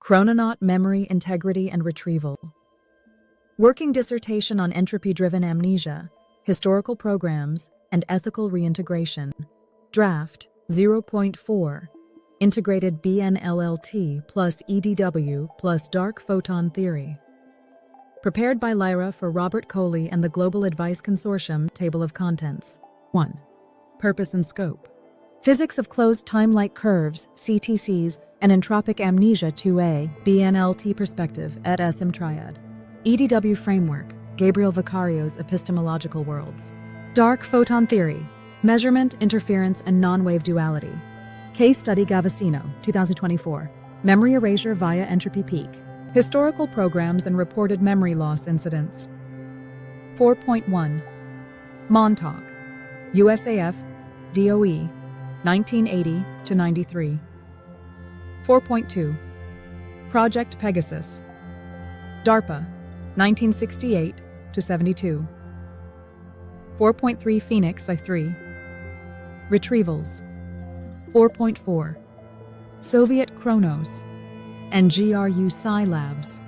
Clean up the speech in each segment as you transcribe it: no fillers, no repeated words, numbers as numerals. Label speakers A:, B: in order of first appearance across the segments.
A: Chronaut Memory, Integrity, and Retrieval. Working dissertation on entropy-driven amnesia, historical programs, and ethical reintegration. Draft 0.4. Integrated BNLLT plus EDW plus dark photon theory. Prepared by Lyra for Robert Coley and the Global Advice Consortium. Table of Contents. 1. Purpose and scope. Physics of closed time-like curves, CTCs, and entropic amnesia 2A, BNLT perspective at SM Triad. EDW framework, Gabriel Viccario's epistemological worlds. Dark photon theory, measurement, interference, and non-wave duality. Case study Gavasino, 2024. Memory erasure via entropy peak. Historical programs and reported memory loss incidents. 4.1. Montauk, USAF, DOE, 1980 to 93. 4.2. Project Pegasus, DARPA, 1968 to 72. 4.3 Phoenix I3. Retrievals. 4.4. Soviet Chronos and GRU Psi Labs.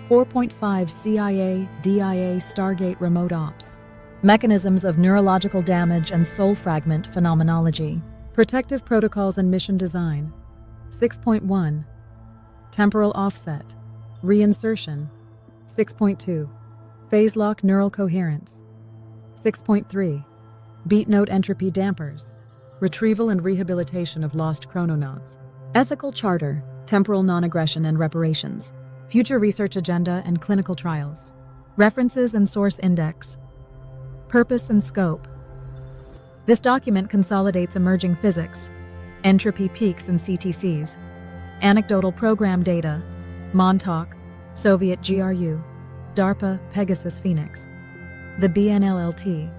A: 4.5 CIA, DIA Stargate Remote Ops. Mechanisms of neurological damage and soul fragment phenomenology. Protective protocols and mission design. 6.1. Temporal offset. Reinsertion. 6.2. Phase lock neural coherence. 6.3. Beat note entropy dampers. Retrieval and rehabilitation of lost chrononauts. Ethical charter, temporal non-aggression and reparations. Future research agenda and clinical trials. References and source index. Purpose and scope. This document consolidates emerging physics, entropy peaks and CTCs, anecdotal program data, Montauk, Soviet GRU, DARPA, Pegasus Phoenix, the BNLLT,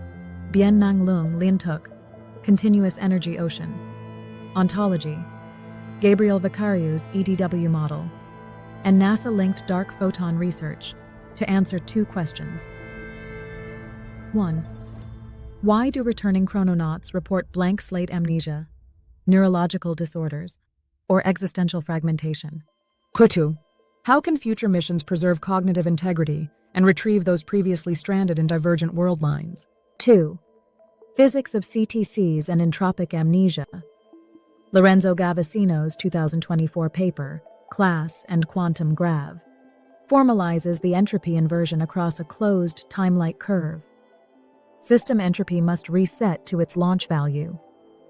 A: Biennang Lung Lintuk, Continuous Energy Ocean, Ontology, Gabriel Viccario's EDW model, and NASA-linked dark photon research to answer 2 questions. 1. Why do returning chrononauts report blank slate amnesia, neurological disorders, or existential fragmentation? 2. How can future missions preserve cognitive integrity and retrieve those previously stranded in divergent world lines? 2. Physics of CTCs and entropic amnesia. Lorenzo Gavasino's 2024 paper, Class and Quantum Grav, formalizes the entropy inversion across a closed time-like curve. System entropy must reset to its launch value,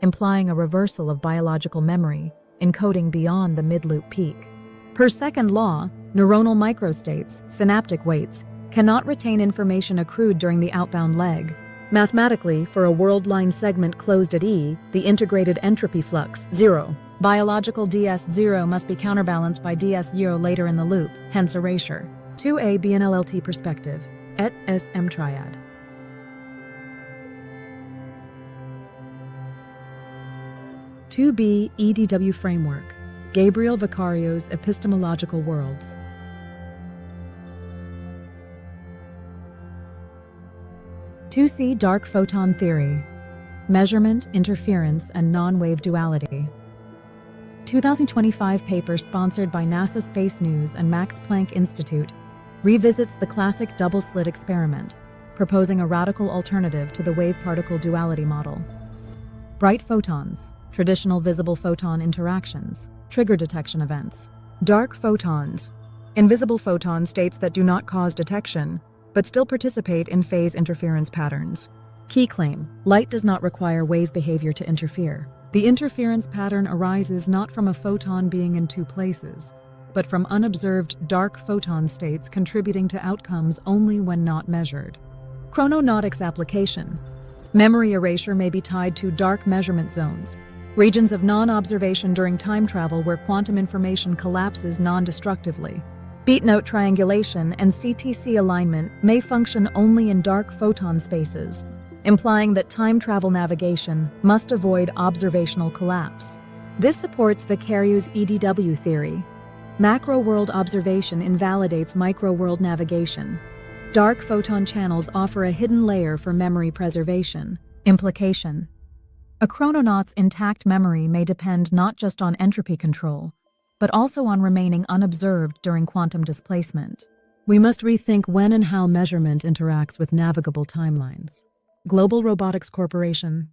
A: implying a reversal of biological memory, encoding beyond the mid-loop peak. Per second law, neuronal microstates, synaptic weights, cannot retain information accrued during the outbound leg. Mathematically, for a world line segment closed at E, the integrated entropy flux, 0. Biological DS0 must be counterbalanced by DS0 later in the loop, hence erasure. 2A BNLLT perspective, et SM Triad. 2B EDW framework, Gabriel Viccario's epistemological worlds. 2C dark photon theory, measurement, interference, and non-wave duality. 2025 paper sponsored by NASA Space News and Max Planck Institute revisits the classic double-slit experiment, proposing a radical alternative to the wave-particle duality model. Bright photons, traditional visible photon interactions, trigger detection events. Dark photons, invisible photon states that do not cause detection, but still participate in phase interference patterns. Key claim: light does not require wave behavior to interfere. The interference pattern arises not from a photon being in 2 places, but from unobserved dark photon states contributing to outcomes only when not measured. Chrononautics application. Memory erasure may be tied to dark measurement zones, regions of non-observation during time travel where quantum information collapses non-destructively. Beat note triangulation and CTC alignment may function only in dark photon spaces, implying that time travel navigation must avoid observational collapse. This supports Viccario's EDW theory. Macro-world observation invalidates micro-world navigation. Dark photon channels offer a hidden layer for memory preservation. Implication: a chrononaut's intact memory may depend not just on entropy control, but also on remaining unobserved during quantum displacement. We must rethink when and how measurement interacts with navigable timelines. Global Robotics Corporation,